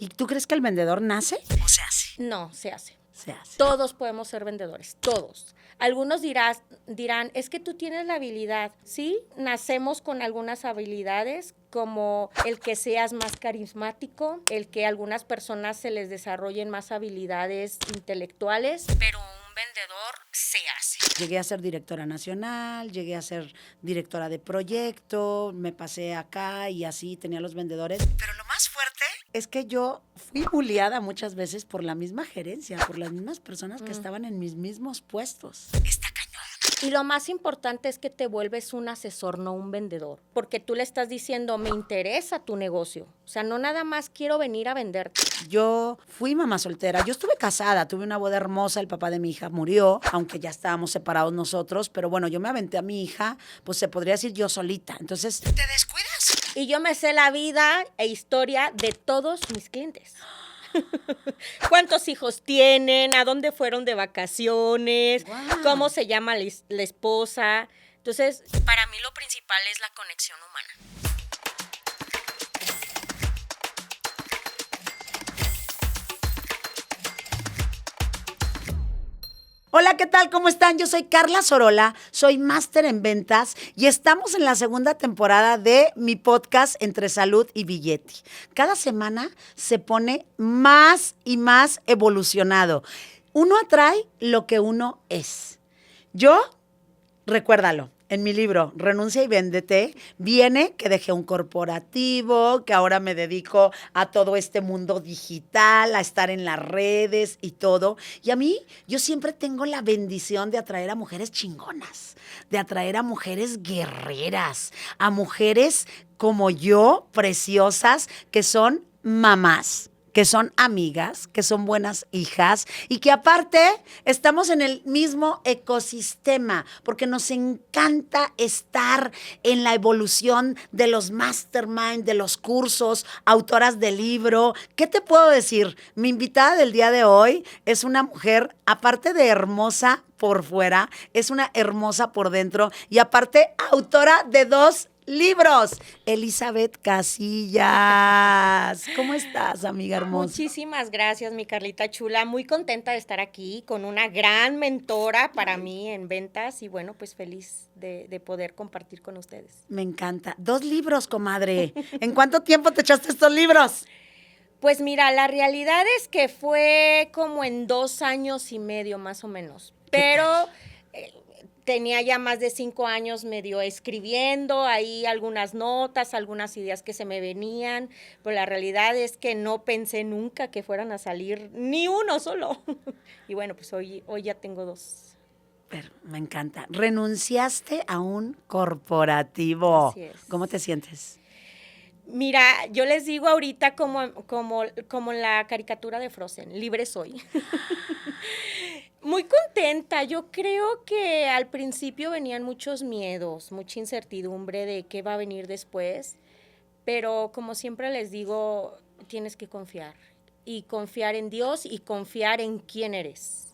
¿Y tú crees que el vendedor nace o se hace? No, se hace. Se hace. Todos podemos ser vendedores, todos. Algunos dirán, es que tú tienes la habilidad. Sí, nacemos con algunas habilidades, como el que seas más carismático, el que a algunas personas se les desarrollen más habilidades intelectuales, pero un vendedor se hace. Llegué a ser directora nacional, llegué a ser directora de proyecto, me pasé acá y así tenía los vendedores. Pero lo más fuerte es que yo fui bulliada muchas veces por la misma gerencia, por las mismas personas que estaban en mis mismos puestos. Está cañón. Y lo más importante es que te vuelves un asesor, no un vendedor, porque tú le estás diciendo, me interesa tu negocio. O sea, no nada más quiero venir a venderte. Yo fui mamá soltera, yo estuve casada, tuve una boda hermosa, el papá de mi hija murió, aunque ya estábamos separados nosotros, pero bueno, yo me aventé a mi hija, pues se podría decir yo solita. Entonces, ¿te descuidas? Y yo me sé la vida e historia de todos mis clientes. ¿Cuántos hijos tienen? ¿A dónde fueron de vacaciones? Wow. ¿Cómo se llama la esposa? Entonces, para mí lo principal es la conexión humana. Hola, ¿qué tal? ¿Cómo están? Yo soy Carla Sorola, soy máster en ventas y estamos en la segunda temporada de mi podcast Entre Salud y Billete. Cada semana se pone más y más evolucionado. Uno atrae lo que uno es. Yo, recuérdalo. En mi libro, Renuncia y Véndete, viene que dejé un corporativo, que ahora me dedico a todo este mundo digital, a estar en las redes y todo. Y a mí, yo siempre tengo la bendición de atraer a mujeres chingonas, de atraer a mujeres guerreras, a mujeres como yo, preciosas, que son mamás, que son amigas, que son buenas hijas y que aparte estamos en el mismo ecosistema porque nos encanta estar en la evolución de los mastermind, de los cursos, autoras de libro. ¿Qué te puedo decir? Mi invitada del día de hoy es una mujer, aparte de hermosa por fuera, es una hermosa por dentro y aparte autora de 2 libros. Elizabeth Casillas. ¿Cómo estás, amiga hermosa? Muchísimas gracias, mi Carlita chula. Muy contenta de estar aquí con una gran mentora para mí en ventas y bueno, pues feliz de poder compartir con ustedes. Me encanta. 2 libros, comadre. ¿En cuánto tiempo te echaste estos libros? Pues mira, la realidad es que fue como en 2 años y medio más o menos, pero tenía ya más de 5 años medio escribiendo ahí algunas notas, algunas ideas que se me venían, pero la realidad es que no pensé nunca que fueran a salir ni uno solo. Y bueno, pues hoy ya tengo 2. Pero me encanta. Renunciaste a un corporativo. Así es. ¿Cómo te sientes? Mira, yo les digo ahorita como la caricatura de Frozen, libre soy. Muy contenta, yo creo que al principio venían muchos miedos, mucha incertidumbre de qué va a venir después, pero como siempre les digo, tienes que confiar y confiar en Dios y confiar en quién eres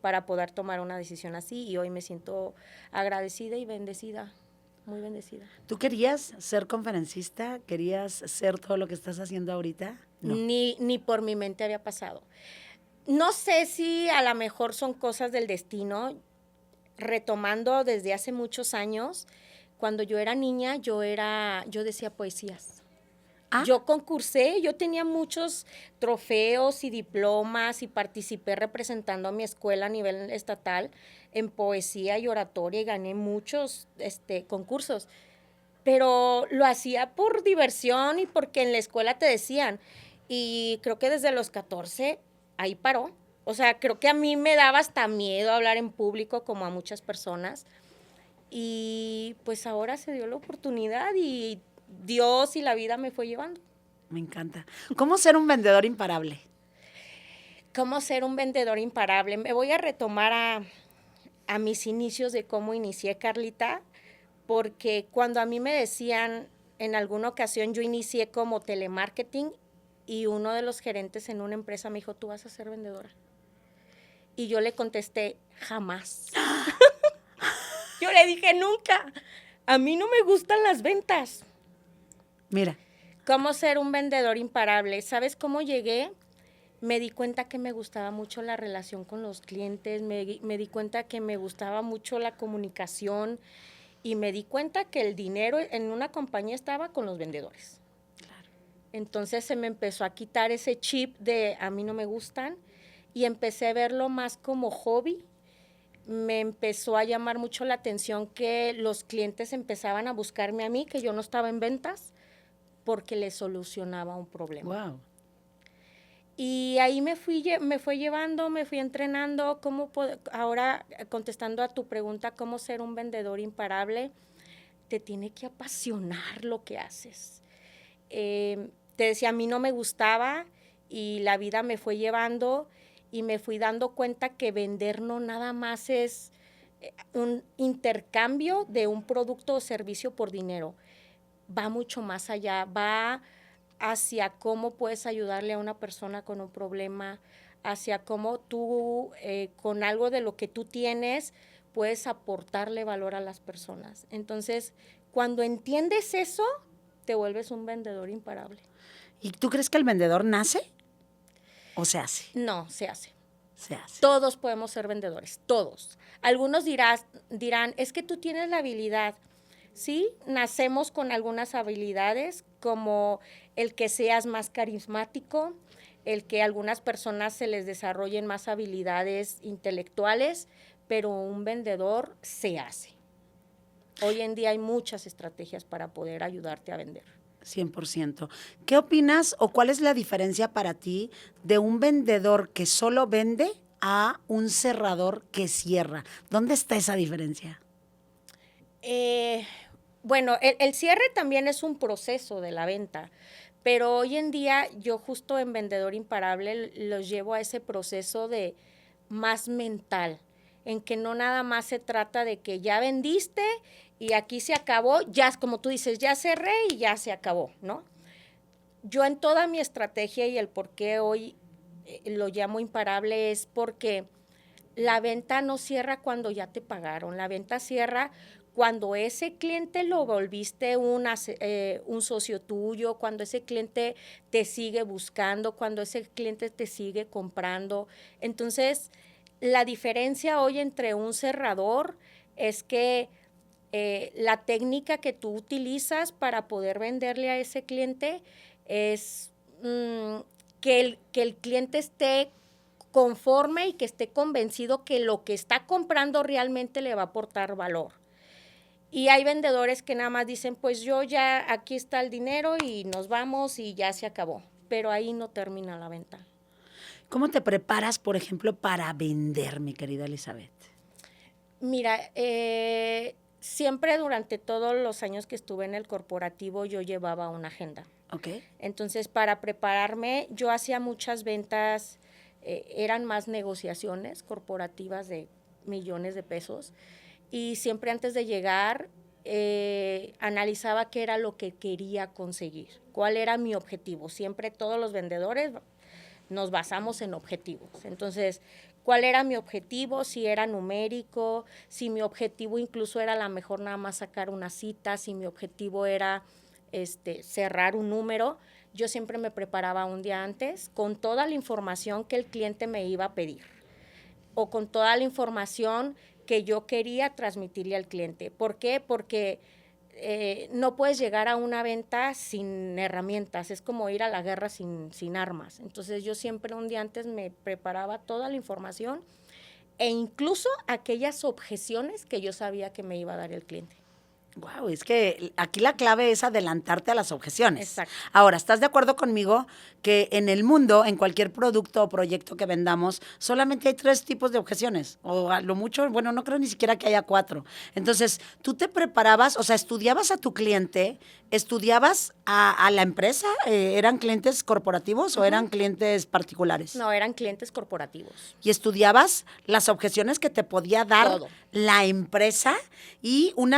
para poder tomar una decisión así y hoy me siento agradecida y bendecida. Muy bendecida. ¿Tú querías ser conferencista? ¿Querías ser todo lo que estás haciendo ahorita? No. Ni por mi mente había pasado. No sé si a lo mejor son cosas del destino. Retomando desde hace muchos años, cuando yo era niña, yo decía poesías. ¿Ah? Yo concursé, yo tenía muchos trofeos y diplomas y participé representando a mi escuela a nivel estatal en poesía y oratoria y gané muchos concursos. Pero lo hacía por diversión y porque en la escuela te decían. Y creo que desde los 14 ahí paró. O sea, creo que a mí me daba hasta miedo hablar en público como a muchas personas. Y pues ahora se dio la oportunidad y Dios y la vida me fue llevando. Me encanta. ¿Cómo ser un vendedor imparable? ¿Cómo ser un vendedor imparable? Me voy a retomar a mis inicios de cómo inicié, Carlita, porque cuando a mí me decían, en alguna ocasión yo inicié como telemarketing y uno de los gerentes en una empresa me dijo, ¿tú vas a ser vendedora? Y yo le contesté, jamás. Yo le dije, nunca. A mí no me gustan las ventas. Mira. ¿Cómo ser un vendedor imparable? ¿Sabes cómo llegué? Me di cuenta que me gustaba mucho la relación con los clientes, me di cuenta que me gustaba mucho la comunicación y me di cuenta que el dinero en una compañía estaba con los vendedores. Claro. Entonces se me empezó a quitar ese chip de a mí no me gustan y empecé a verlo más como hobby. Me empezó a llamar mucho la atención que los clientes empezaban a buscarme a mí, que yo no estaba en ventas, porque les solucionaba un problema. Wow. Y ahí me fue llevando, me fui entrenando. Ahora, contestando a tu pregunta, ¿cómo ser un vendedor imparable? Te tiene que apasionar lo que haces. Te decía, a mí no me gustaba y la vida me fue llevando y me fui dando cuenta que vender no nada más es un intercambio de un producto o servicio por dinero. Va mucho más allá, va hacia cómo puedes ayudarle a una persona con un problema, hacia cómo tú, con algo de lo que tú tienes, puedes aportarle valor a las personas. Entonces, cuando entiendes eso, te vuelves un vendedor imparable. ¿Y tú crees que el vendedor nace o se hace? No, se hace. Se hace. Todos podemos ser vendedores, todos. Algunos dirán, es que tú tienes la habilidad. Sí, nacemos con algunas habilidades, como el que seas más carismático, el que a algunas personas se les desarrollen más habilidades intelectuales, pero un vendedor se hace. Hoy en día hay muchas estrategias para poder ayudarte a vender. 100%. ¿Qué opinas o cuál es la diferencia para ti de un vendedor que solo vende a un cerrador que cierra? ¿Dónde está esa diferencia? Bueno, el cierre también es un proceso de la venta, pero hoy en día yo justo en Vendedor Imparable los llevo a ese proceso de más mental, en que no nada más se trata de que ya vendiste y aquí se acabó, ya como tú dices, ya cerré y ya se acabó, ¿no? Yo en toda mi estrategia y el por qué hoy lo llamo imparable es porque la venta no cierra cuando ya te pagaron, la venta cierra cuando ese cliente lo volviste un socio tuyo, cuando ese cliente te sigue buscando, cuando ese cliente te sigue comprando. Entonces, la diferencia hoy entre un cerrador es que la técnica que tú utilizas para poder venderle a ese cliente es que el cliente esté conforme y que esté convencido que lo que está comprando realmente le va a aportar valor. Y hay vendedores que nada más dicen, pues yo ya, aquí está el dinero y nos vamos y ya se acabó. Pero ahí no termina la venta. ¿Cómo te preparas, por ejemplo, para vender, mi querida Elizabeth? Mira, siempre durante todos los años que estuve en el corporativo yo llevaba una agenda. Okay. Entonces, para prepararme, yo hacía muchas ventas, eran más negociaciones corporativas de millones de pesos. Y siempre antes de llegar, analizaba qué era lo que quería conseguir, cuál era mi objetivo. Siempre todos los vendedores nos basamos en objetivos. Entonces, ¿cuál era mi objetivo? Si era numérico, si mi objetivo incluso era a lo mejor nada más sacar una cita, si mi objetivo era cerrar un número. Yo siempre me preparaba un día antes con toda la información que el cliente me iba a pedir o con toda la información que yo quería transmitirle al cliente. ¿Por qué? Porque no puedes llegar a una venta sin herramientas, es como ir a la guerra sin armas. Entonces yo siempre un día antes me preparaba toda la información e incluso aquellas objeciones que yo sabía que me iba a dar el cliente. Wow, es que aquí la clave es adelantarte a las objeciones. Exacto. Ahora, ¿estás de acuerdo conmigo que en el mundo, en cualquier producto o proyecto que vendamos, solamente hay 3 tipos de objeciones? O a lo mucho, bueno, no creo ni siquiera que haya 4. Entonces, tú te preparabas, o sea, estudiabas a tu cliente, estudiabas a la empresa, ¿eran clientes corporativos o eran clientes particulares? No, eran clientes corporativos. Y estudiabas las objeciones que te podía dar Todo. La empresa y un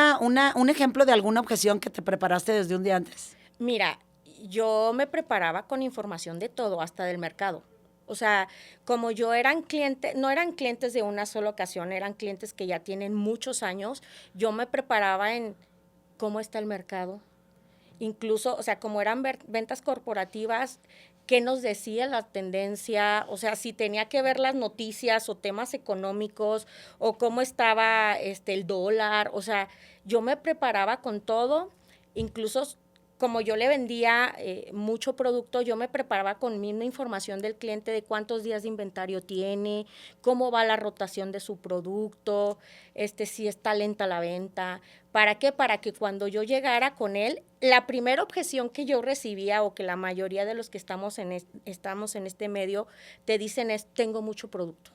ejemplo de alguna objeción que te preparaste desde un día antes. Mira, yo me preparaba con información de todo, hasta del mercado. O sea, como yo no eran clientes de una sola ocasión, eran clientes que ya tienen muchos años, yo me preparaba en cómo está el mercado, incluso, o sea, como eran ventas corporativas, qué nos decía la tendencia, o sea, si tenía que ver las noticias o temas económicos o cómo estaba el dólar, o sea, yo me preparaba con todo, incluso como yo le vendía mucho producto, yo me preparaba con misma información del cliente de cuántos días de inventario tiene, cómo va la rotación de su producto, si está lenta la venta. ¿Para qué? Para que cuando yo llegara con él, la primera objeción que yo recibía o que la mayoría de los que estamos en este medio te dicen es, tengo mucho producto,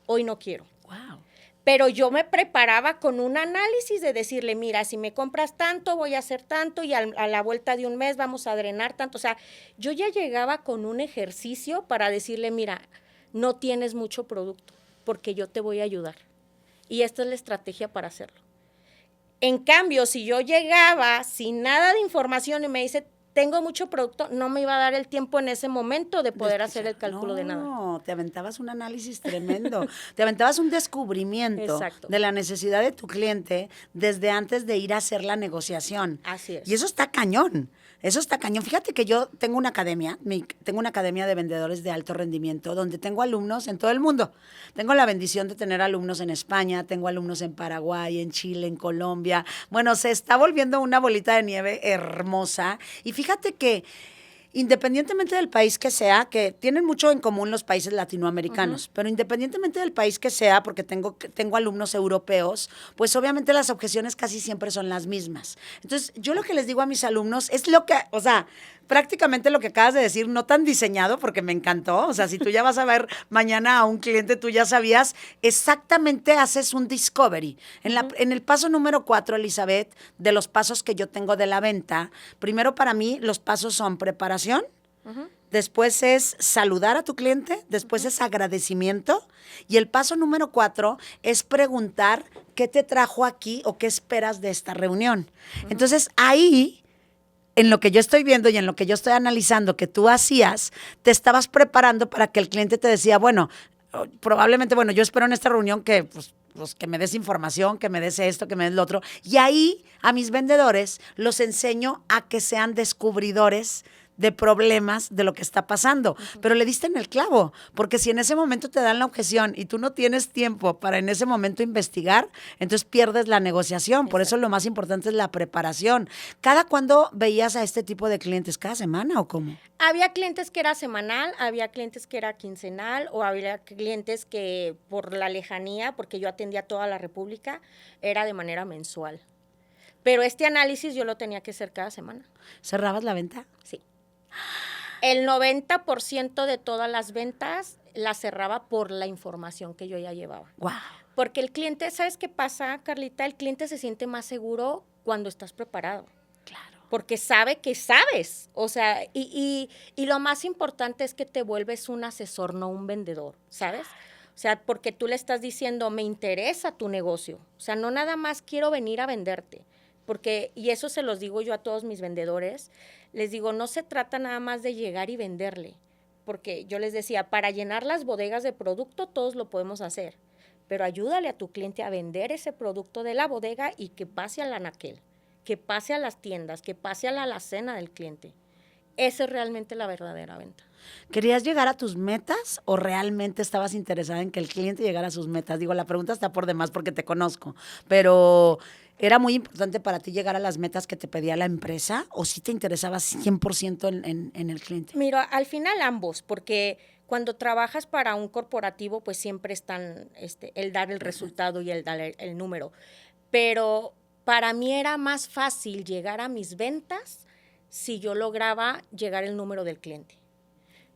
hoy no quiero. Wow. Pero yo me preparaba con un análisis de decirle, mira, si me compras tanto, voy a hacer tanto y a la vuelta de un mes vamos a drenar tanto. O sea, yo ya llegaba con un ejercicio para decirle, mira, no tienes mucho producto porque yo te voy a ayudar. Y esta es la estrategia para hacerlo. En cambio, si yo llegaba sin nada de información y me dice, tengo mucho producto, no me iba a dar el tiempo en ese momento de poder hacer el cálculo de nada. No, te aventabas un análisis tremendo, te aventabas un descubrimiento Exacto. de la necesidad de tu cliente desde antes de ir a hacer la negociación. Así es. Y eso está cañón. Eso está cañón. Fíjate que yo tengo una academia, tengo una academia de vendedores de alto rendimiento donde tengo alumnos en todo el mundo. Tengo la bendición de tener alumnos en España, tengo alumnos en Paraguay, en Chile, en Colombia. Bueno, se está volviendo una bolita de nieve hermosa. Y fíjate que independientemente del país que sea, que tienen mucho en común los países latinoamericanos, pero independientemente del país que sea, porque tengo alumnos europeos, pues obviamente las objeciones casi siempre son las mismas. Entonces, yo lo que les digo a mis alumnos es lo que, o sea, prácticamente lo que acabas de decir, no tan diseñado, porque me encantó. O sea, si tú ya vas a ver mañana a un cliente, tú ya sabías, exactamente haces un discovery. En el paso número 4, Elizabeth, de los pasos que yo tengo de la venta, primero para mí los pasos son preparación, después es saludar a tu cliente, después es agradecimiento y el paso número 4 es preguntar qué te trajo aquí o qué esperas de esta reunión. Entonces, ahí, en lo que yo estoy viendo y en lo que yo estoy analizando que tú hacías, te estabas preparando para que el cliente te decía, bueno, probablemente, bueno, yo espero en esta reunión que, pues que me des información, que me des esto, que me des lo otro. Y ahí a mis vendedores los enseño a que sean descubridores de problemas de lo que está pasando. Pero le diste en el clavo, porque si en ese momento te dan la objeción y tú no tienes tiempo para en ese momento investigar, entonces pierdes la negociación. Exacto. Por eso lo más importante es la preparación. ¿Cada cuándo veías a este tipo de clientes? ¿Cada semana o cómo? Había clientes que era semanal, había clientes que era quincenal o había clientes que por la lejanía, porque yo atendía toda la República, era de manera mensual. Pero este análisis yo lo tenía que hacer cada semana. ¿Cerrabas la venta? Sí. El 90% de todas las ventas las cerraba por la información que yo ya llevaba. Wow. Porque el cliente, ¿sabes qué pasa, Carlita? El cliente se siente más seguro cuando estás preparado. Claro. Porque sabe que sabes. O sea, y lo más importante es que te vuelves un asesor, no un vendedor, ¿sabes? O sea, porque tú le estás diciendo, me interesa tu negocio. O sea, no nada más quiero venir a venderte. Porque, y eso se los digo yo a todos mis vendedores, les digo, no se trata nada más de llegar y venderle, porque yo les decía, para llenar las bodegas de producto todos lo podemos hacer, pero ayúdale a tu cliente a vender ese producto de la bodega y que pase al anaquel, que pase a las tiendas, que pase a la alacena del cliente. Esa es realmente la verdadera venta. ¿Querías llegar a tus metas o realmente estabas interesada en que el cliente llegara a sus metas? Digo, la pregunta está por demás porque te conozco, pero ¿era muy importante para ti llegar a las metas que te pedía la empresa o sí te interesaba 100% en el cliente? Mira, al final ambos, porque cuando trabajas para un corporativo, pues siempre están el dar el resultado y el dar el número. Pero para mí era más fácil llegar a mis ventas si yo lograba llegar el número del cliente.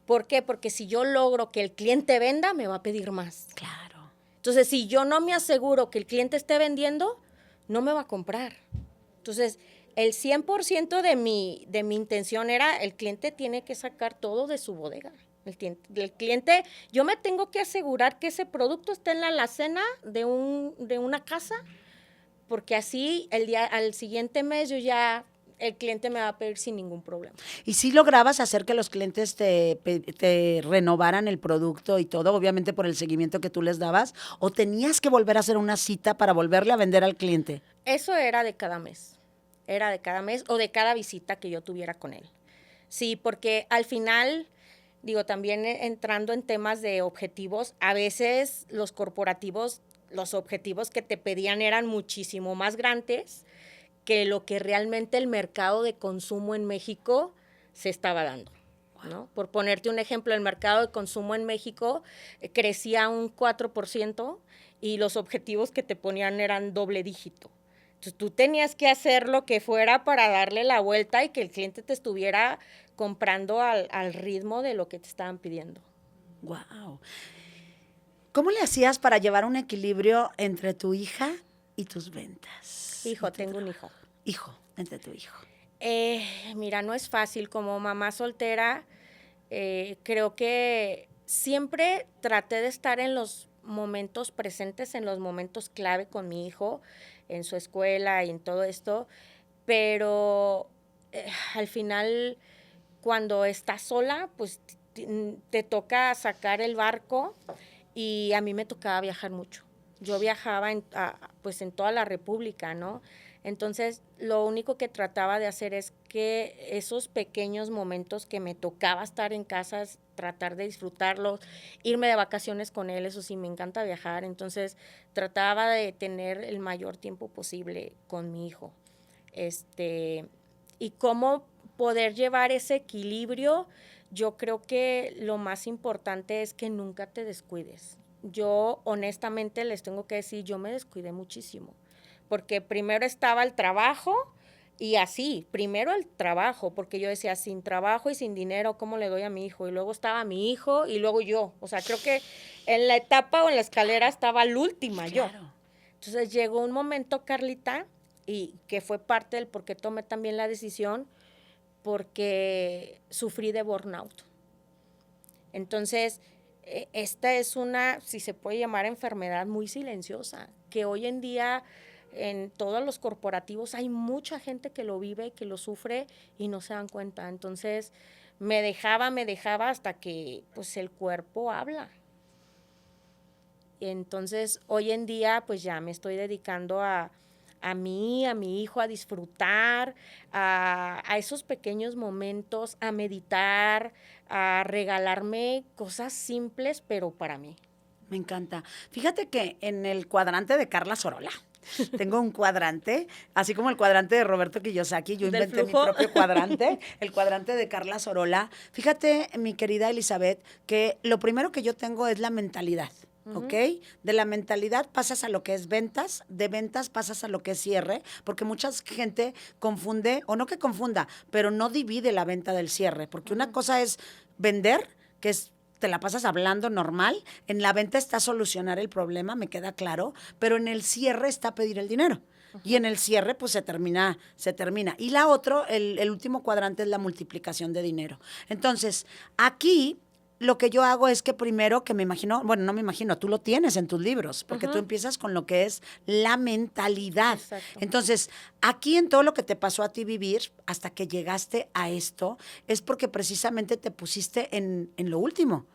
¿Por qué? Porque si yo logro que el cliente venda, me va a pedir más. Claro. Entonces, si yo no me aseguro que el cliente esté vendiendo, no me va a comprar. Entonces, el 100% de mi intención era, el cliente tiene que sacar todo de su bodega. El cliente, yo me tengo que asegurar que ese producto esté en la alacena de una casa, porque así al siguiente mes el cliente me va a pedir sin ningún problema. ¿Y si lograbas hacer que los clientes te renovaran el producto y todo, obviamente por el seguimiento que tú les dabas, o tenías que volver a hacer una cita para volverle a vender al cliente? Eso era de cada mes. era de cada mes o de cada visita que yo tuviera con él. Sí, porque al final, digo, también entrando en temas de objetivos, a veces los corporativos, los objetivos que te pedían eran muchísimo más grandes que lo que realmente el mercado de consumo en México se estaba dando, ¿no? Por ponerte un ejemplo, el mercado de consumo en México crecía un 4% y los objetivos que te ponían eran doble dígito. Entonces, tú tenías que hacer lo que fuera para darle la vuelta y que el cliente te estuviera comprando al ritmo de lo que te estaban pidiendo. Wow. ¿Cómo le hacías para llevar un equilibrio entre tu hija y tus ventas? Hijo, tengo un hijo. Hijo, entre tu hijo. Mira, no es fácil. Como mamá soltera, creo que siempre traté de estar en los momentos presentes, en los momentos clave con mi hijo, en su escuela y en todo esto, pero al final, cuando estás sola, pues te toca sacar el barco y a mí me tocaba viajar mucho. Yo viajaba pues en toda la República, ¿no? Entonces, lo único que trataba de hacer es que esos pequeños momentos que me tocaba estar en casa, tratar de disfrutarlos, irme de vacaciones con él, eso sí, me encanta viajar, entonces trataba de tener el mayor tiempo posible con mi hijo. Y cómo poder llevar ese equilibrio, yo creo que lo más importante es que nunca te descuides. Yo honestamente les tengo que decir, yo me descuidé muchísimo, porque primero estaba el trabajo y así, primero el trabajo, porque yo decía, sin trabajo y sin dinero, ¿cómo le doy a mi hijo? Y luego estaba mi hijo y luego yo. O sea, creo que en la etapa o en la escalera estaba la última yo. Claro. Entonces llegó un momento, Carlita, y que fue parte del por qué tomé también la decisión, porque sufrí de burnout. Entonces, esta es una, si se puede llamar, enfermedad muy silenciosa, que hoy en día en todos los corporativos hay mucha gente que lo vive, que lo sufre y no se dan cuenta. Entonces, me dejaba hasta que pues el cuerpo habla. Entonces, hoy en día, pues ya me estoy dedicando a mí, a mi hijo, a disfrutar, a esos pequeños momentos, a meditar, a regalarme cosas simples, pero para mí. Me encanta. Fíjate que en el cuadrante de Carla Sorola, tengo un cuadrante, así como el cuadrante de Roberto Kiyosaki, yo ¿Del inventé mi flujo? propio cuadrante, el cuadrante de Carla Sorola. Fíjate, mi querida Elizabeth, que lo primero que yo tengo es la mentalidad. ¿Ok? De la mentalidad pasas a lo que es ventas, de ventas pasas a lo que es cierre, porque mucha gente confunde, o no que confunda, pero no divide la venta del cierre, porque una cosa es vender, que es te la pasas hablando normal, en la venta está solucionar el problema, me queda claro, pero en el cierre está pedir el dinero. Y en el cierre, pues se termina. Y la otra, el último cuadrante es la multiplicación de dinero. Entonces, aquí lo que yo hago es que primero, que me imagino, bueno, no me imagino, tú lo tienes en tus libros, porque tú empiezas con lo que es la mentalidad. Exacto. Entonces, aquí en todo lo que te pasó a ti vivir, hasta que llegaste a esto, es porque precisamente te pusiste en lo último.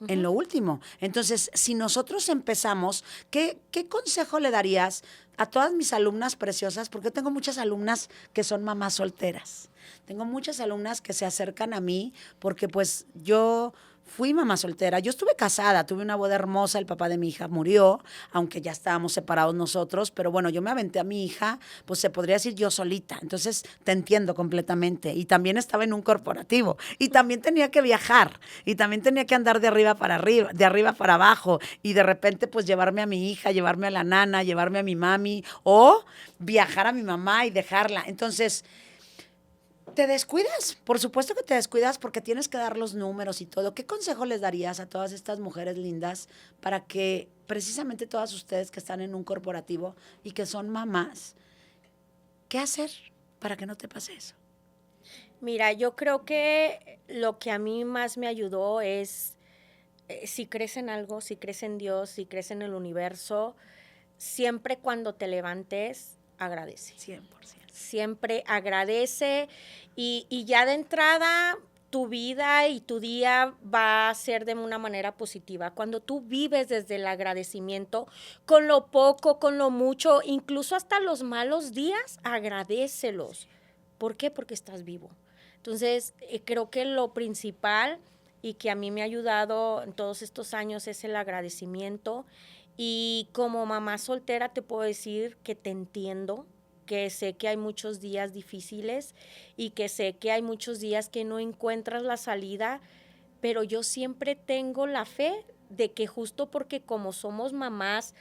En lo último. Entonces, si nosotros empezamos, ¿qué consejo le darías a todas mis alumnas preciosas? Porque yo tengo muchas alumnas que son mamás solteras. Tengo muchas alumnas que se acercan a mí porque pues yo fui mamá soltera. Yo estuve casada, tuve una boda hermosa, el papá de mi hija murió, aunque ya estábamos separados nosotros, pero bueno, yo me aventé a mi hija, pues se podría decir yo solita. Entonces te entiendo completamente. Y también estaba en un corporativo. Y también tenía que viajar. Y también tenía que andar de arriba para abajo. Y de repente pues llevarme a mi hija, llevarme a la nana, llevarme a mi mami o viajar a mi mamá y dejarla. Entonces, te descuidas, por supuesto que te descuidas porque tienes que dar los números y todo. ¿Qué consejo les darías a todas estas mujeres lindas para que precisamente todas ustedes que están en un corporativo y que son mamás, qué hacer para que no te pase eso? Mira, yo creo que lo que a mí más me ayudó es, si crees en algo, si crees en Dios, si crees en el universo, siempre cuando te levantes, agradece. 100%. Siempre agradece y ya de entrada tu vida y tu día va a ser de una manera positiva. Cuando tú vives desde el agradecimiento, con lo poco, con lo mucho, incluso hasta los malos días, agradécelos. ¿Por qué? Porque estás vivo. Entonces, creo que lo principal y que a mí me ha ayudado en todos estos años es el agradecimiento. Y como mamá soltera te puedo decir que te entiendo, que sé que hay muchos días difíciles y que sé que hay muchos días que no encuentras la salida, pero yo siempre tengo la fe de que justo porque como somos mamás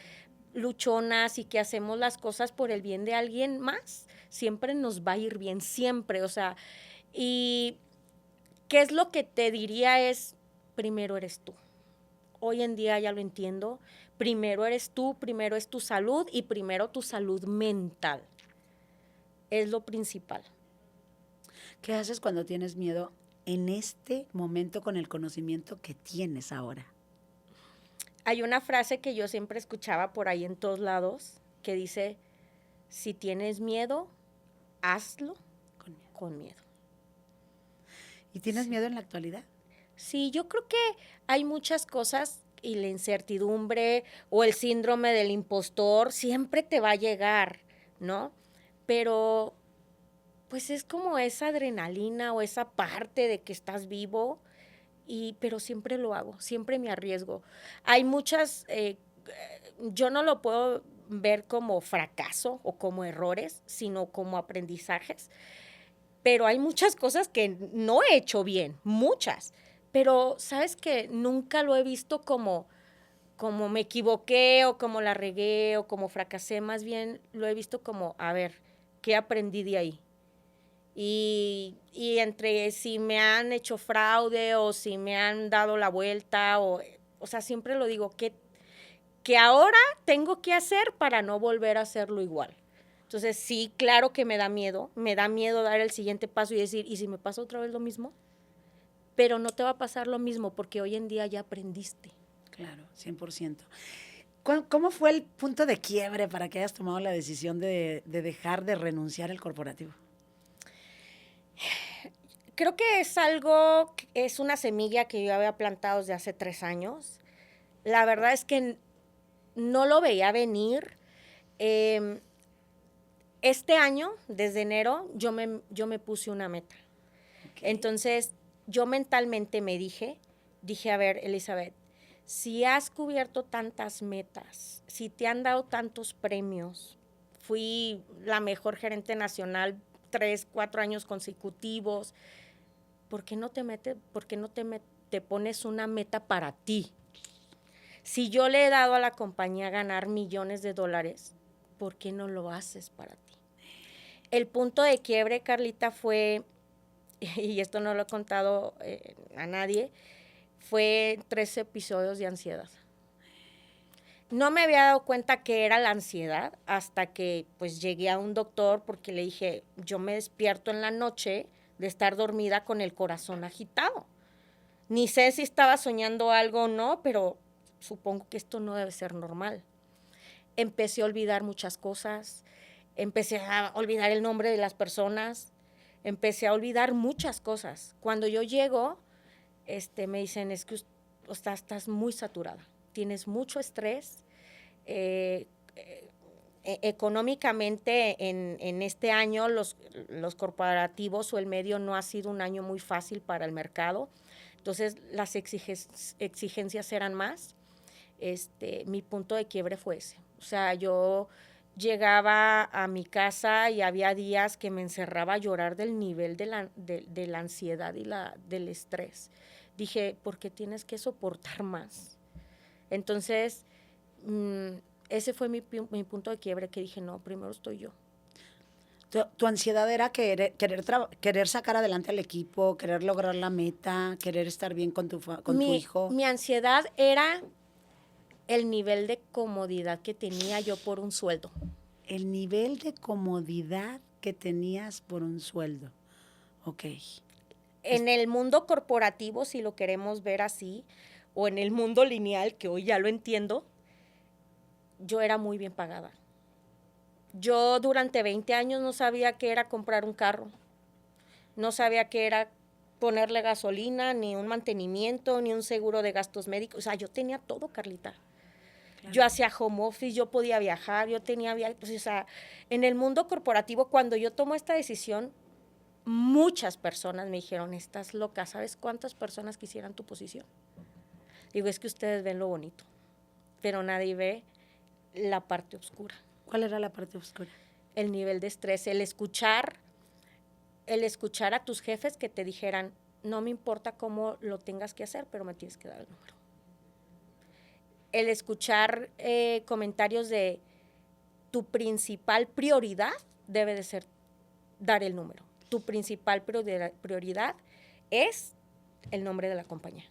luchonas y que hacemos las cosas por el bien de alguien más, siempre nos va a ir bien, siempre, o sea, y qué es lo que te diría es, primero eres tú. Hoy en día ya lo entiendo, primero eres tú, primero es tu salud y primero tu salud mental. Es lo principal. ¿Qué haces cuando tienes miedo en este momento con el conocimiento que tienes ahora? Hay una frase que yo siempre escuchaba por ahí en todos lados que dice, si tienes miedo, hazlo Con miedo. con miedo. ¿Y tienes miedo en la actualidad? Sí, yo creo que hay muchas cosas y la incertidumbre o el síndrome del impostor siempre te va a llegar, ¿no? Pero pues es como esa adrenalina o esa parte de que estás vivo, pero siempre lo hago, siempre me arriesgo. Hay muchas, yo no lo puedo ver como fracaso o como errores, sino como aprendizajes, pero hay muchas cosas que no he hecho bien, muchas, pero sabes que nunca lo he visto como me equivoqué o como la regué o como fracasé, más bien lo he visto como, a ver, ¿qué aprendí de ahí? Y entre si me han hecho fraude o si me han dado la vuelta, o sea, siempre lo digo, que ahora tengo que hacer para no volver a hacerlo igual. Entonces, sí, claro que me da miedo dar el siguiente paso y decir, ¿y si me pasa otra vez lo mismo? Pero no te va a pasar lo mismo porque hoy en día ya aprendiste. Claro, 100%. ¿Cómo fue el punto de quiebre para que hayas tomado la decisión de dejar de renunciar al corporativo? Creo que es una semilla que yo había plantado desde hace 3 años. La verdad es que no lo veía venir. Este año, desde enero, yo me puse una meta. Okay. Entonces, yo mentalmente dije, a ver, Elizabeth, si has cubierto tantas metas, si te han dado tantos premios, fui la mejor gerente nacional 3, 4 años consecutivos, ¿por qué no te pones una meta para ti? Si yo le he dado a la compañía ganar millones de dólares, ¿por qué no lo haces para ti? El punto de quiebre, Carlita, fue, y esto no lo he contado a nadie, fue 3 episodios de ansiedad. No me había dado cuenta que era la ansiedad hasta que pues llegué a un doctor porque le dije, yo me despierto en la noche de estar dormida con el corazón agitado. Ni sé si estaba soñando algo o no, pero supongo que esto no debe ser normal. Empecé a olvidar muchas cosas, empecé a olvidar el nombre de las personas, empecé a olvidar muchas cosas. Cuando yo llego, me dicen, es que estás muy saturada, tienes mucho estrés, económicamente en este año los corporativos o el medio no ha sido un año muy fácil para el mercado, entonces las exigencias eran más. Mi punto de quiebre fue ese. O sea, yo llegaba a mi casa y había días que me encerraba a llorar del nivel de la ansiedad y del estrés. Dije, ¿por qué tienes que soportar más? Entonces, ese fue mi punto de quiebre, que dije, no, primero estoy yo. Tu ansiedad era querer sacar adelante al equipo, querer lograr la meta, querer estar bien con tu hijo. Mi ansiedad era el nivel de comodidad que tenía yo por un sueldo. El nivel de comodidad que tenías por un sueldo. Ok. En el mundo corporativo, si lo queremos ver así, o en el mundo lineal, que hoy ya lo entiendo, yo era muy bien pagada. Yo durante 20 años no sabía qué era comprar un carro, no sabía qué era ponerle gasolina, ni un mantenimiento, ni un seguro de gastos médicos. O sea, yo tenía todo, Carlita. Claro. Yo hacía home office, yo podía viajar, yo tenía viajes. Pues, o sea, en el mundo corporativo, cuando yo tomo esta decisión, muchas personas me dijeron, estás loca, ¿sabes cuántas personas quisieran tu posición? Digo, es que ustedes ven lo bonito, pero nadie ve la parte oscura. ¿Cuál era la parte oscura? El nivel de estrés, el escuchar a tus jefes que te dijeran, no me importa cómo lo tengas que hacer, pero me tienes que dar el número. El escuchar comentarios de tu principal prioridad debe de ser dar el número. Tu principal prioridad es el nombre de la compañía.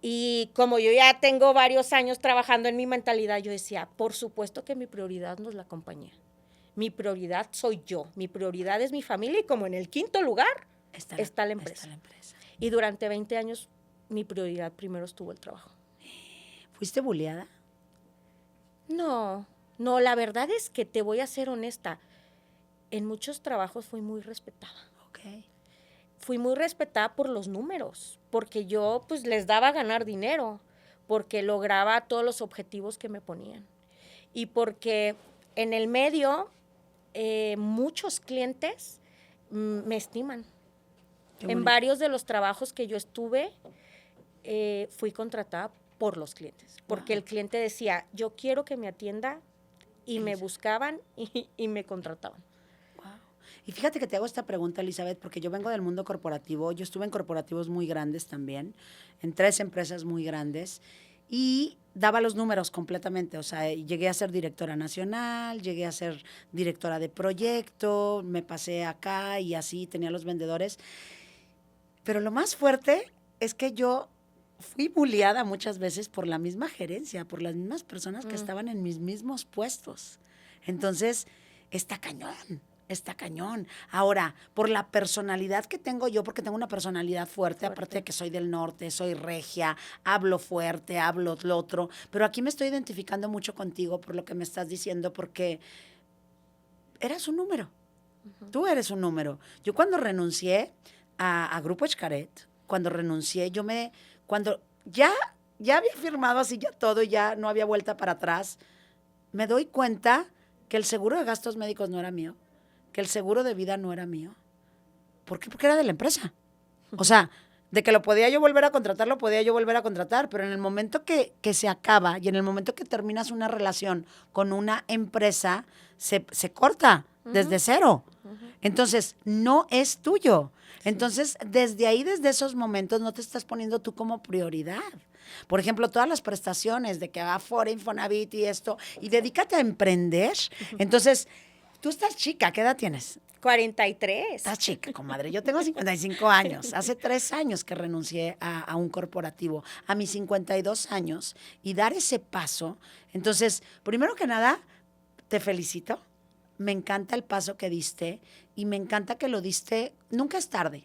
Y como yo ya tengo varios años trabajando en mi mentalidad, yo decía, por supuesto que mi prioridad no es la compañía. Mi prioridad soy yo. Mi prioridad es mi familia y como en el quinto lugar está la empresa. Y durante 20 años mi prioridad primero estuvo el trabajo. ¿Fuiste bulleada? No, la verdad es que te voy a ser honesta. En muchos trabajos fui muy respetada. Okay. Fui muy respetada por los números, porque yo pues les daba a ganar dinero, porque lograba todos los objetivos que me ponían. Y porque en el medio muchos clientes me estiman. En varios de los trabajos que yo estuve, fui contratada por los clientes, porque el cliente decía, yo quiero que me atienda, y me buscaban y me contrataban. Y fíjate que te hago esta pregunta, Elizabeth, porque yo vengo del mundo corporativo. Yo estuve en corporativos muy grandes también, en 3 empresas muy grandes, y daba los números completamente. O sea, llegué a ser directora nacional, llegué a ser directora de proyecto, me pasé acá y así, tenía los vendedores. Pero lo más fuerte es que yo fui bulleada muchas veces por la misma gerencia, por las mismas personas que estaban en mis mismos puestos. Entonces, está cañón. Ahora, por la personalidad que tengo yo, porque tengo una personalidad fuerte, aparte de que soy del norte, soy regia, hablo fuerte, hablo lo otro, pero aquí me estoy identificando mucho contigo por lo que me estás diciendo, porque eras un número. Tú eres un número. Yo cuando renuncié a Grupo Xcaret, cuando ya había firmado así ya todo, ya no había vuelta para atrás, me doy cuenta que el seguro de gastos médicos no era mío, que el seguro de vida no era mío. ¿Por qué? Porque era de la empresa. O sea, de que lo podía yo volver a contratar, pero en el momento que se acaba y en el momento que terminas una relación con una empresa, se corta desde cero. Entonces, no es tuyo. Entonces, desde ahí, desde esos momentos, no te estás poniendo tú como prioridad. Por ejemplo, todas las prestaciones de que Afore, Infonavit y esto, y dedícate a emprender. Entonces, tú estás chica, ¿qué edad tienes? 43. Estás chica, comadre. Yo tengo 55 años. Hace 3 años que renuncié a un corporativo, a mis 52 años, y dar ese paso. Entonces, primero que nada, te felicito. Me encanta el paso que diste y me encanta que lo diste. Nunca es tarde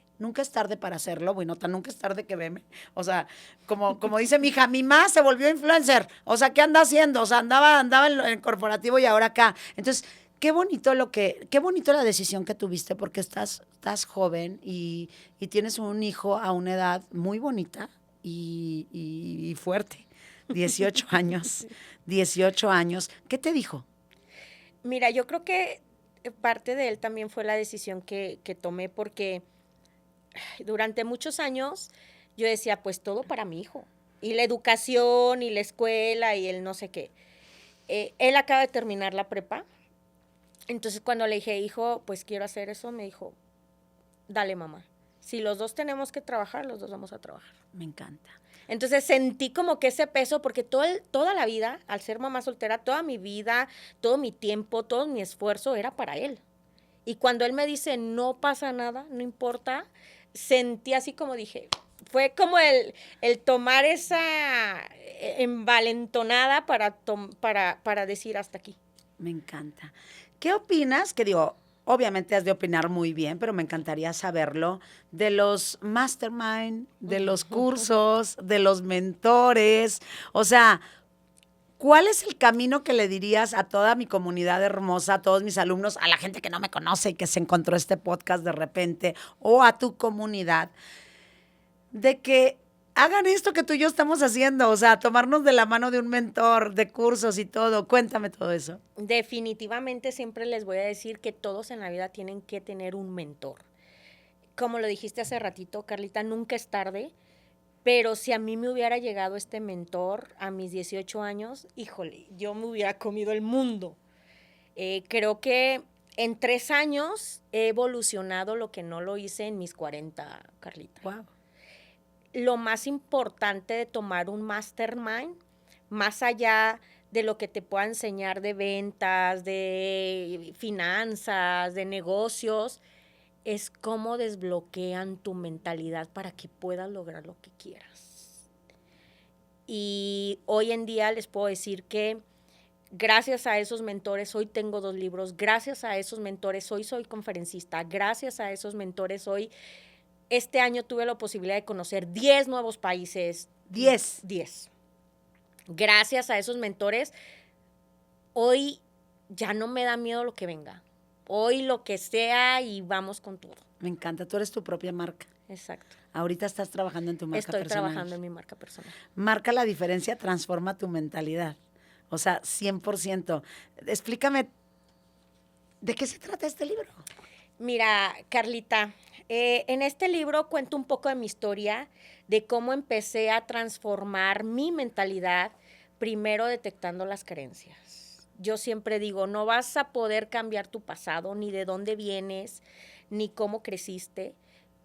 para hacerlo. Bueno, nunca es tarde que veme. O sea, como dice mi hija, mi mamá se volvió influencer. O sea, ¿qué anda haciendo? O sea, andaba en el corporativo y ahora acá. Entonces, qué bonito la decisión que tuviste, porque estás joven y tienes un hijo a una edad muy bonita y fuerte. 18 años. 18 años. ¿Qué te dijo? Mira, yo creo que parte de él también fue la decisión que tomé, porque durante muchos años yo decía, pues todo para mi hijo, y la educación, y la escuela, y el no sé qué. Él acaba de terminar la prepa, entonces cuando le dije, hijo, pues quiero hacer eso, me dijo, dale, mamá. Si los dos tenemos que trabajar, los dos vamos a trabajar. Me encanta. Entonces sentí como que ese peso, porque toda la vida, al ser mamá soltera, toda mi vida, todo mi tiempo, todo mi esfuerzo era para él. Y cuando él me dice, no pasa nada, no importa, sentí así como dije, fue como el tomar esa envalentonada para decir hasta aquí. Me encanta. ¿Qué opinas? Que digo, obviamente has de opinar muy bien, pero me encantaría saberlo, de los mastermind, de los cursos, de los mentores. O sea, ¿Cuál es el camino que le dirías a toda mi comunidad hermosa, a todos mis alumnos, a la gente que no me conoce y que se encontró este podcast de repente, o a tu comunidad, de que hagan esto que tú y yo estamos haciendo? O sea, tomarnos de la mano de un mentor, de cursos y todo. Cuéntame todo eso. Definitivamente siempre les voy a decir que todos en la vida tienen que tener un mentor. Como lo dijiste hace ratito, Carlita, nunca es tarde. Pero si a mí me hubiera llegado este mentor a mis 18 años, híjole, yo me hubiera comido el mundo. Creo que en 3 años he evolucionado lo que no lo hice en mis 40, Carlita. Wow. Lo más importante de tomar un mastermind, más allá de lo que te pueda enseñar de ventas, de finanzas, de negocios, es cómo desbloquean tu mentalidad para que puedas lograr lo que quieras. Y hoy en día les puedo decir que gracias a esos mentores hoy tengo 2 libros, gracias a esos mentores hoy soy conferencista, gracias a esos mentores hoy, este año tuve la posibilidad de conocer 10 nuevos países. 10. Gracias a esos mentores, hoy ya no me da miedo lo que venga. Hoy lo que sea y vamos con todo. Me encanta, tú eres tu propia marca. Exacto. Ahorita estás trabajando en tu marca personal. Estoy trabajando en mi marca personal. Marca la diferencia, transforma tu mentalidad. O sea, 100%. Explícame, ¿de qué se trata este libro? Mira, Carlita, en este libro cuento un poco de mi historia, de cómo empecé a transformar mi mentalidad, primero detectando las creencias. Yo siempre digo, no vas a poder cambiar tu pasado, ni de dónde vienes, ni cómo creciste,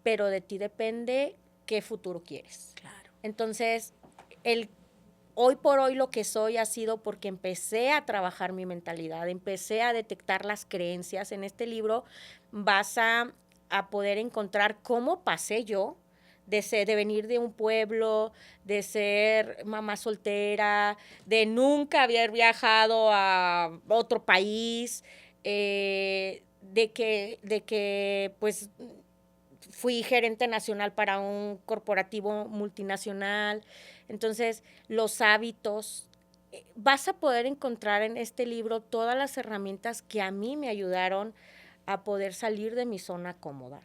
pero de ti depende qué futuro quieres. Claro. Entonces, hoy por hoy lo que soy ha sido porque empecé a trabajar mi mentalidad, empecé a detectar las creencias. En este libro vas a poder encontrar cómo pasé yo de venir de un pueblo, de ser mamá soltera, de nunca haber viajado a otro país, de que pues fui gerente nacional para un corporativo multinacional. Entonces, los hábitos, vas a poder encontrar en este libro todas las herramientas que a mí me ayudaron a poder salir de mi zona cómoda,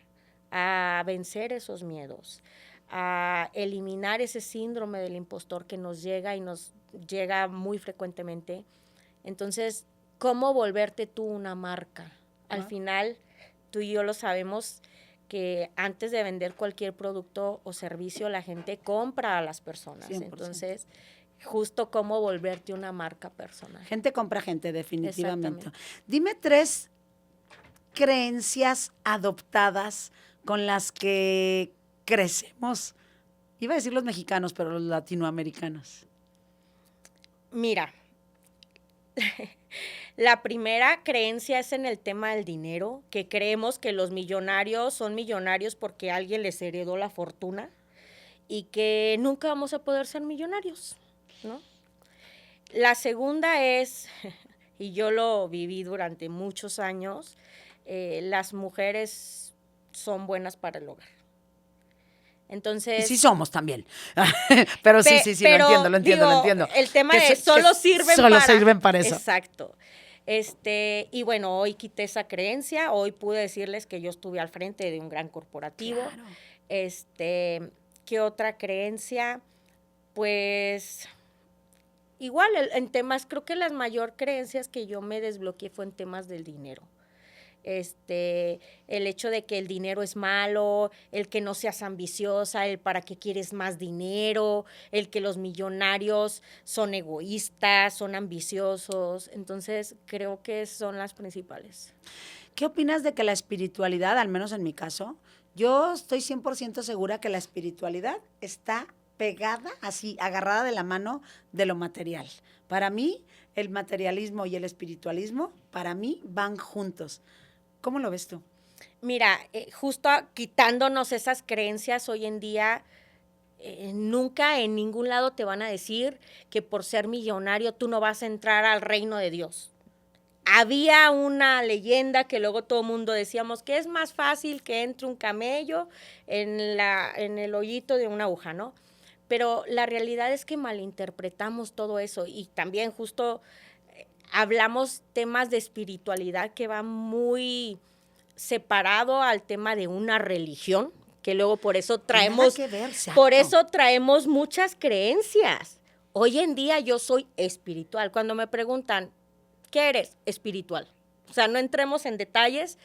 a vencer esos miedos, a eliminar ese síndrome del impostor que nos llega y nos llega muy frecuentemente. Entonces, ¿cómo volverte tú una marca? Al final, tú y yo lo sabemos, que antes de vender cualquier producto o servicio, la gente compra a las personas. 100%. Entonces, justo cómo volverte una marca personal. Gente compra gente, definitivamente. Dime 3 creencias adoptadas con las que crecemos. Iba a decir los mexicanos, pero los latinoamericanos. Mira, la primera creencia es en el tema del dinero, que creemos que los millonarios son millonarios porque alguien les heredó la fortuna y que nunca vamos a poder ser millonarios, ¿no? La segunda es, y yo lo viví durante muchos años, las mujeres son buenas para el hogar. Entonces, y sí somos también. Pero sí, pero, lo entiendo. El tema que solo sirven para eso. Exacto. Y bueno, hoy quité esa creencia, hoy pude decirles que yo estuve al frente de un gran corporativo. Claro. ¿Qué otra creencia? Pues igual en temas, creo que las mayor creencias que yo me desbloqueé fue en temas del dinero. El hecho de que el dinero es malo, el que no seas ambiciosa, el para qué quieres más dinero, el que los millonarios son egoístas, son ambiciosos. Entonces, creo que son las principales. ¿Qué opinas de que la espiritualidad, al menos en mi caso, yo estoy 100% segura que la espiritualidad está pegada, así, agarrada de la mano de lo material? Para mí, el materialismo y el espiritualismo, para mí, van juntos. ¿Cómo lo ves tú? Mira, justo quitándonos esas creencias hoy en día, nunca en ningún lado te van a decir que por ser millonario tú no vas a entrar al reino de Dios. Había una leyenda que luego todo el mundo decíamos que es más fácil que entre un camello en el hoyito de una aguja, ¿no? pero la realidad es que malinterpretamos todo eso y también justo hablamos temas de espiritualidad que van muy separado al tema de una religión, que luego por eso traemos, por eso traemos muchas creencias. Hoy en día yo soy espiritual. Cuando me preguntan, ¿qué eres? Espiritual. O sea, no entremos en detalles.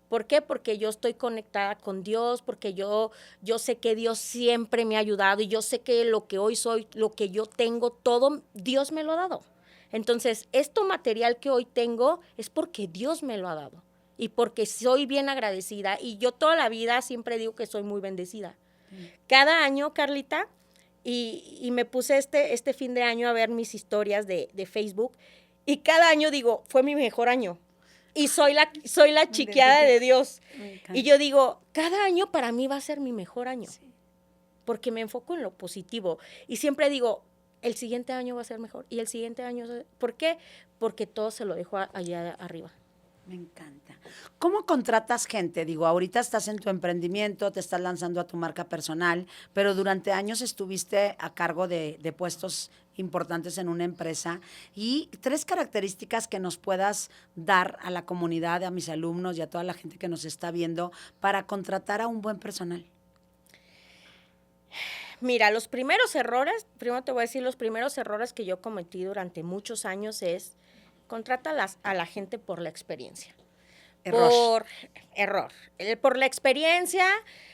¿Por qué? Porque yo estoy conectada con Dios, porque yo sé que Dios siempre me ha ayudado y yo sé que lo que hoy soy, lo que yo tengo, todo Dios me lo ha dado. Entonces, esto material que hoy tengo es porque Dios me lo ha dado y porque soy bien agradecida y yo toda la vida siempre digo que soy muy bendecida. Cada año, Carlita, y me puse este fin de año a ver mis historias de Facebook y cada año digo, fue mi mejor año. Y soy la chiqueada de Dios. Y yo digo, cada año para mí va a ser mi mejor año. Sí. Porque me enfoco en lo positivo. Y siempre digo, el siguiente año va a ser mejor. Y el siguiente año, ¿por qué? Porque todo se lo dejo allá arriba. Me encanta. ¿Cómo contratas gente? Digo, ahorita estás en tu emprendimiento, te estás lanzando a tu marca personal, pero durante años estuviste a cargo de puestos importantes en una empresa y 3 características que nos puedas dar a la comunidad, a mis alumnos y a toda la gente que nos está viendo para contratar a un buen personal. Mira, los primeros errores, primero te voy a decir, los primeros errores que yo cometí durante muchos años es contrata a la gente por la experiencia. Por la experiencia.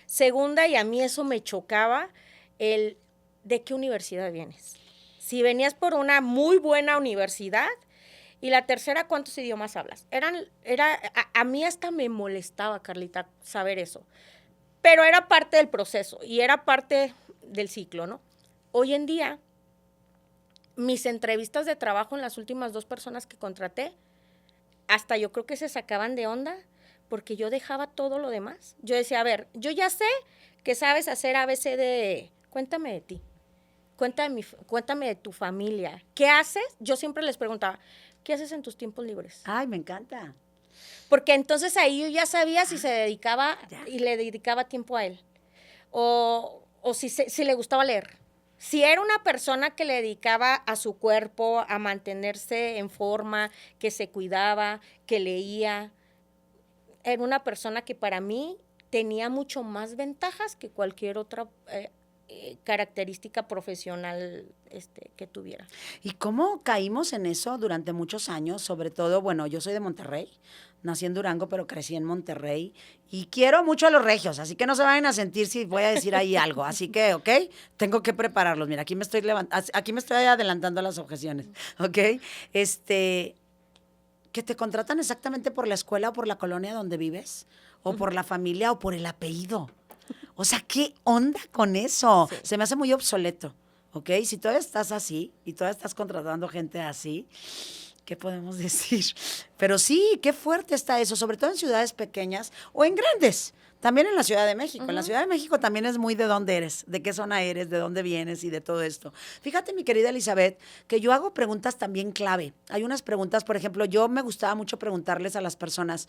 Segunda, y a mí eso me chocaba, ¿de qué universidad vienes? Si venías por una muy buena universidad, y la tercera, ¿cuántos idiomas hablas? A mí hasta me molestaba, Carlita, saber eso. Pero era parte del proceso y era parte del ciclo, ¿no? Hoy en día, mis entrevistas de trabajo en las últimas 2 personas que contraté, hasta yo creo que se sacaban de onda porque yo dejaba todo lo demás. Yo decía, a ver, yo ya sé que sabes hacer ABCD, cuéntame de ti, cuéntame de tu familia. ¿Qué haces? Yo siempre les preguntaba, ¿qué haces en tus tiempos libres? Ay, me encanta. Porque entonces ahí yo ya sabía si se dedicaba y le dedicaba tiempo a él. O si le gustaba leer. Si era una persona que le dedicaba a su cuerpo, a mantenerse en forma, que se cuidaba, que leía, era una persona que para mí tenía mucho más ventajas que cualquier otra característica profesional que tuviera. ¿Y cómo caímos en eso durante muchos años? Sobre todo, bueno, yo soy de Monterrey, nací en Durango, pero crecí en Monterrey y quiero mucho a los regios, así que no se vayan a sentir si voy a decir ahí algo. Así que, ¿ok? Tengo que prepararlos. Mira, aquí me estoy adelantando a las objeciones, ¿ok? Que te contratan exactamente por la escuela o por la colonia donde vives, o por la familia o por el apellido. O sea, ¿qué onda con eso? Sí. Se me hace muy obsoleto, ¿ok? Si todavía estás así y todavía estás contratando gente así, ¿qué podemos decir? Pero sí, qué fuerte está eso, sobre todo en ciudades pequeñas o en grandes. También en la Ciudad de México. Uh-huh. En la Ciudad de México también es muy de dónde eres, de qué zona eres, de dónde vienes y de todo esto. Fíjate, mi querida Elizabeth, que yo hago preguntas también clave. Hay unas preguntas, por ejemplo, yo me gustaba mucho preguntarles a las personas,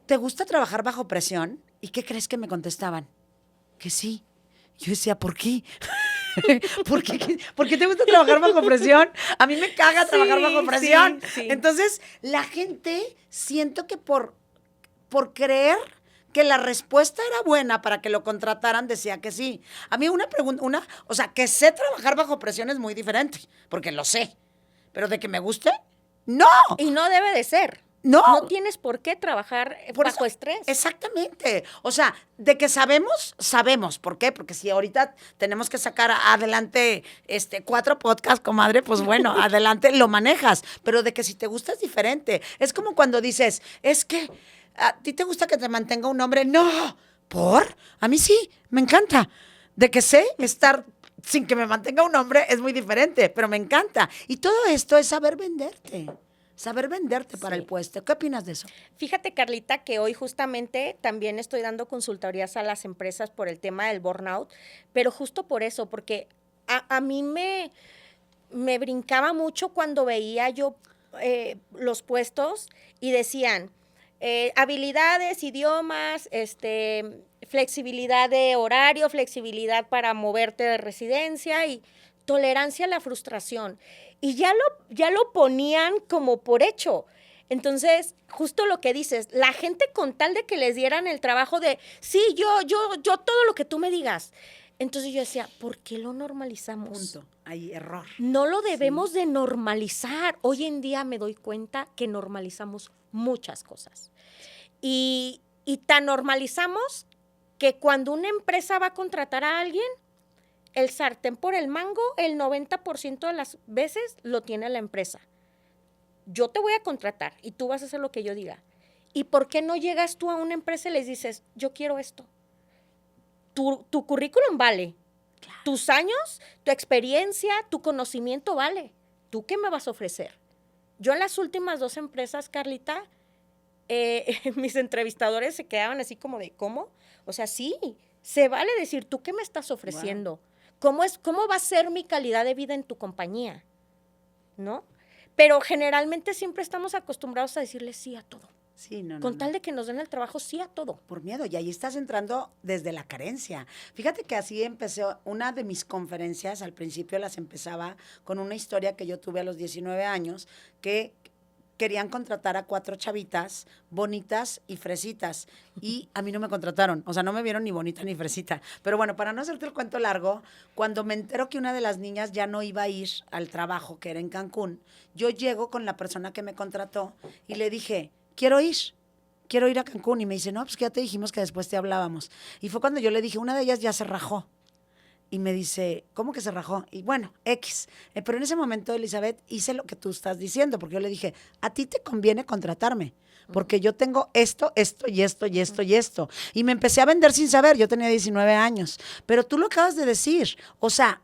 ¿te gusta trabajar bajo presión? ¿Y qué crees que me contestaban? Que sí. Yo decía, ¿por qué? ¿Por qué te gusta trabajar bajo presión? A mí me caga trabajar bajo presión. Sí. Entonces, la gente, siento que por creer que la respuesta era buena para que lo contrataran, decía que sí. A mí o sea, que sé trabajar bajo presión es muy diferente, porque lo sé. Pero de que me guste, no. Y no debe de ser. No tienes por qué trabajar bajo estrés. Exactamente. O sea, de que sabemos. ¿Por qué? Porque si ahorita tenemos que sacar adelante 4 podcasts, comadre, pues bueno, adelante lo manejas. Pero de que si te gusta es diferente. Es como cuando dices, es que ¿a ti te gusta que te mantenga un hombre? No. ¿Por? A mí sí, me encanta. De que sé estar sin que me mantenga un hombre es muy diferente, pero me encanta. Y todo esto es saber venderte. Saber venderte para el puesto. ¿Qué opinas de eso? Fíjate, Carlita, que hoy justamente también estoy dando consultorías a las empresas por el tema del burnout, pero justo por eso, porque a mí me brincaba mucho cuando veía yo los puestos y decían habilidades, idiomas, flexibilidad de horario, flexibilidad para moverte de residencia y tolerancia a la frustración. Y ya lo ponían como por hecho. Entonces, justo lo que dices, la gente con tal de que les dieran el trabajo de, sí, yo, todo lo que tú me digas. Entonces yo decía, ¿por qué lo normalizamos? Punto. Hay error. No lo debemos de normalizar. Hoy en día me doy cuenta que normalizamos muchas cosas. Y tan normalizamos que cuando una empresa va a contratar a alguien, el sartén por el mango, el 90% de las veces lo tiene la empresa. Yo te voy a contratar y tú vas a hacer lo que yo diga. ¿Y por qué no llegas tú a una empresa y les dices, yo quiero esto? Tu currículum vale. Claro. Tus años, tu experiencia, tu conocimiento vale. ¿Tú qué me vas a ofrecer? Yo en las últimas 2 empresas, Carlita, mis entrevistadores se quedaban así como de, ¿cómo? O sea, sí, se vale decir, ¿tú qué me estás ofreciendo? Wow. ¿Cómo va a ser mi calidad de vida en tu compañía? ¿No? Pero generalmente siempre estamos acostumbrados a decirle sí a todo. Sí, con tal de que nos den el trabajo, sí a todo. Por miedo, y ahí estás entrando desde la carencia. Fíjate que así empecé, una de mis conferencias, al principio las empezaba con una historia que yo tuve a los 19 años, que querían contratar a 4 chavitas bonitas y fresitas, y a mí no me contrataron, o sea, no me vieron ni bonita ni fresita. Pero bueno, para no hacerte el cuento largo, cuando me entero que una de las niñas ya no iba a ir al trabajo, que era en Cancún, yo llego con la persona que me contrató y le dije, quiero ir a Cancún. Y me dice, no, pues que ya te dijimos que después te hablábamos. Y fue cuando yo le dije, una de ellas ya se rajó. Y me dice, ¿cómo que se rajó? Y bueno, X. Pero en ese momento, Elizabeth, hice lo que tú estás diciendo, porque yo le dije, a ti te conviene contratarme, porque yo tengo esto, esto y esto y esto y esto. Y me empecé a vender sin saber, yo tenía 19 años. Pero tú lo acabas de decir, o sea,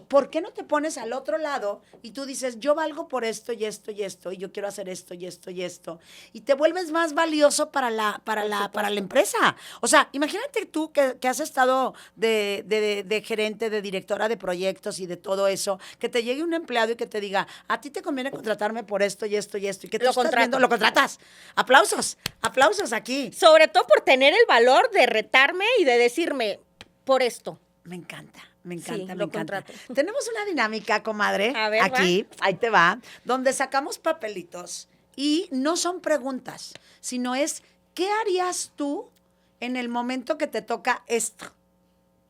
¿por qué no te pones al otro lado y tú dices, yo valgo por esto y esto y esto, y yo quiero hacer esto y esto y esto? Y te vuelves más valioso para la empresa. O sea, imagínate tú que has estado de gerente, de directora de proyectos y de todo eso, que te llegue un empleado y que te diga, a ti te conviene contratarme por esto y esto y esto, y que tú estás viendo, lo contratas. Aplausos aquí. Sobre todo por tener el valor de retarme y de decirme, por esto. Me encanta. Me Sí, encanta, me encanta. Tenemos una dinámica, comadre, a ver, aquí, ahí te va, donde sacamos papelitos y no son preguntas, sino es, ¿qué harías tú en el momento que te toca esto?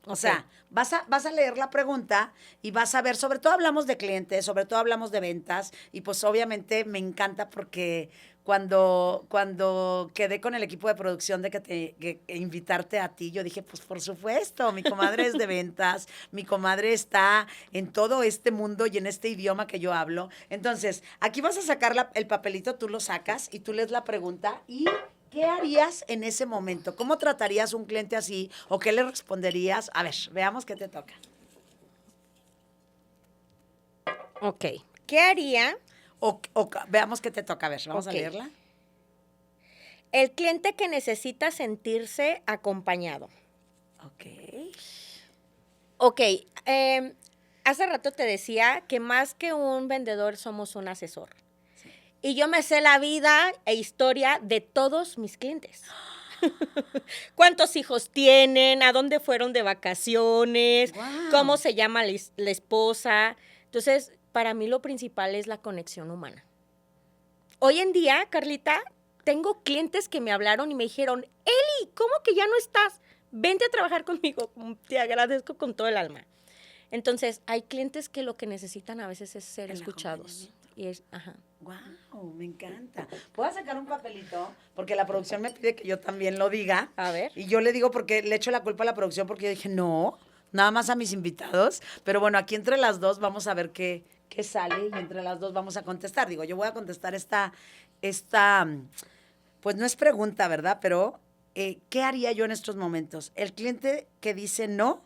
O sea, vas a leer la pregunta y vas a ver, sobre todo hablamos de clientes, sobre todo hablamos de ventas, y pues obviamente me encanta porque cuando quedé con el equipo de producción de que invitarte a ti, yo dije, pues por supuesto, mi comadre es de ventas, mi comadre está en todo este mundo y en este idioma que yo hablo. Entonces, aquí vas a sacar el papelito, tú lo sacas y tú lees la pregunta y ¿qué harías en ese momento? ¿Cómo tratarías a un cliente así? ¿O qué le responderías? A ver, veamos qué te toca. Ok. ¿Qué haría? O veamos qué te toca. A ver, vamos a leerla. El cliente que necesita sentirse acompañado. Ok. Hace rato te decía que más que un vendedor somos un asesor. Sí. Y yo me sé la vida e historia de todos mis clientes. ¿Cuántos hijos tienen? ¿A dónde fueron de vacaciones? Wow. ¿Cómo se llama la esposa? Entonces, para mí lo principal es la conexión humana. Hoy en día, Carlita, tengo clientes que me hablaron y me dijeron, Eli, ¿cómo que ya no estás? Vente a trabajar conmigo, te agradezco con todo el alma. Entonces, hay clientes que lo que necesitan a veces es ser escuchados. Y es, Wow, me encanta. ¿Puedo sacar un papelito? Porque la producción me pide que yo también lo diga. A ver. Y yo le digo porque le echo la culpa a la producción porque yo dije, no, nada más a mis invitados. Pero bueno, aquí entre las dos vamos a ver qué sale y entre las dos vamos a contestar. Digo, yo voy a contestar esta pues no es pregunta, ¿verdad? Pero, ¿qué haría yo en estos momentos? El cliente que dice no,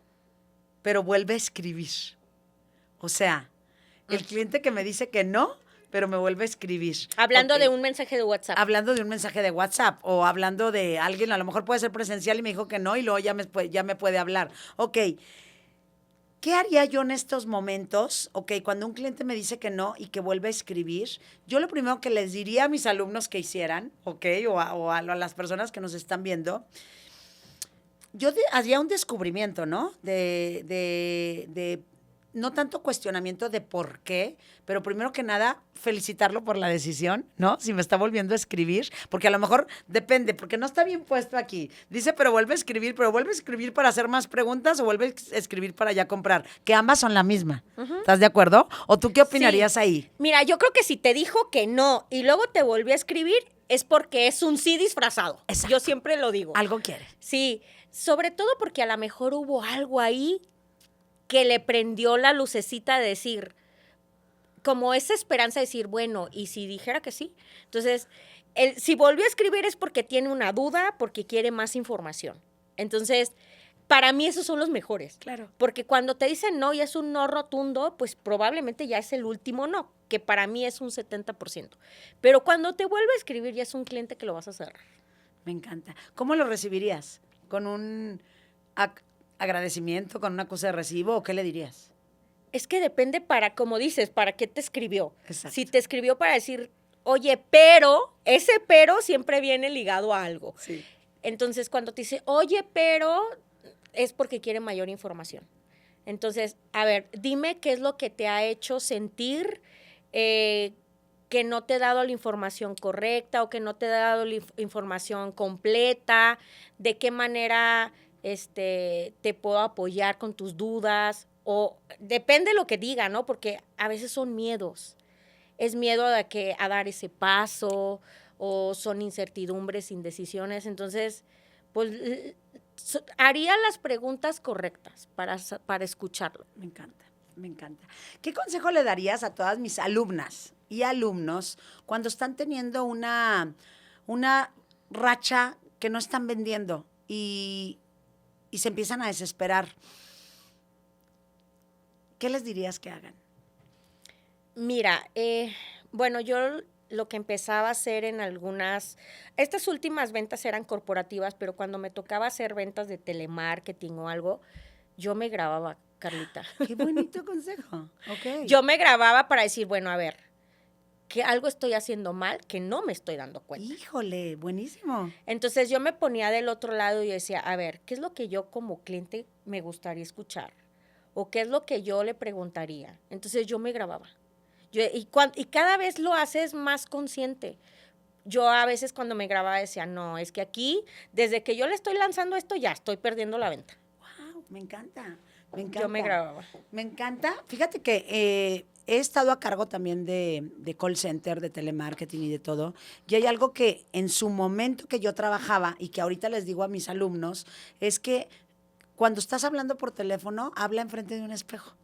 pero vuelve a escribir. O sea, el cliente que me dice que no, pero me vuelve a escribir. Hablando de un mensaje de WhatsApp. Hablando de un mensaje de WhatsApp o hablando de alguien, a lo mejor puede ser presencial y me dijo que no y luego ya me puede hablar. Ok, ¿qué haría yo en estos momentos? Ok, cuando un cliente me dice que no y que vuelve a escribir, yo lo primero que les diría a mis alumnos que hicieran, ok, o a las personas que nos están viendo, haría un descubrimiento, ¿no? De no tanto cuestionamiento de por qué, pero primero que nada, felicitarlo por la decisión, ¿no? Si me está volviendo a escribir, porque a lo mejor depende, porque no está bien puesto aquí. Dice, pero vuelve a escribir para hacer más preguntas o vuelve a escribir para ya comprar, que ambas son la misma. ¿Estás de acuerdo? ¿O tú qué opinarías ahí? Mira, yo creo que si te dijo que no y luego te volvió a escribir, es porque es un sí disfrazado. Exacto. Yo siempre lo digo. Algo quiere. Sí, sobre todo porque a lo mejor hubo algo ahí que le prendió la lucecita de decir, como esa esperanza de decir, bueno, ¿y si dijera que sí? Entonces, si volvió a escribir es porque tiene una duda, porque quiere más información. Entonces, para mí esos son los mejores. Claro. Porque cuando te dicen no y es un no rotundo, pues probablemente ya es el último no, que para mí es un 70%. Pero cuando te vuelve a escribir ya es un cliente que lo vas a cerrar. Me encanta. ¿Cómo lo recibirías? ¿Con un agradecimiento, con una cosa de recibo o qué le dirías? Es que depende como dices, para qué te escribió. Exacto. Si te escribió para decir, oye, pero, ese pero siempre viene ligado a algo. Sí. Entonces, cuando te dice, oye, pero, es porque quiere mayor información. Entonces, a ver, dime qué es lo que te ha hecho sentir que no te he dado la información correcta o que no te he dado la información completa, de qué manera te puedo apoyar con tus dudas, o depende de lo que diga, ¿no? Porque a veces son miedos. Es miedo a dar ese paso, o son incertidumbres, indecisiones. Entonces, pues haría las preguntas correctas para escucharlo. Me encanta, me encanta. ¿Qué consejo le darías a todas mis alumnas y alumnos cuando están teniendo una racha que no están vendiendo y se empiezan a desesperar? ¿Qué les dirías que hagan? Mira, bueno, yo lo que empezaba a hacer en estas últimas ventas eran corporativas, pero cuando me tocaba hacer ventas de telemarketing o algo, yo me grababa, Carlita. Qué bonito consejo. Okay. Yo me grababa para decir, bueno, a ver, que algo estoy haciendo mal, que no me estoy dando cuenta. Híjole, buenísimo. Entonces yo me ponía del otro lado y decía, a ver, ¿qué es lo que yo como cliente me gustaría escuchar? ¿O qué es lo que yo le preguntaría? Entonces yo me grababa. Y cada vez lo haces más consciente. Yo a veces cuando me grababa decía, no, es que aquí, desde que yo le estoy lanzando esto, ya estoy perdiendo la venta. Wow, me encanta, me encanta. Yo me grababa. Me encanta. Fíjate que he estado a cargo también de call center, de telemarketing y de todo. Y hay algo que en su momento que yo trabajaba y que ahorita les digo a mis alumnos, es que cuando estás hablando por teléfono, habla enfrente de un espejo.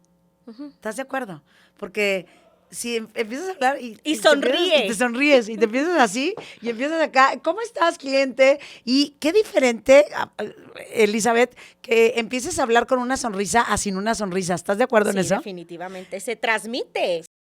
¿Estás de acuerdo? Porque si empiezas a hablar y sonríes. Y te sonríes y te empiezas así y empiezas acá, ¿cómo estás, cliente? Y qué diferente, Elizabeth, que empieces a hablar con una sonrisa a sin una sonrisa. ¿Estás de acuerdo en eso? Definitivamente. Se transmite.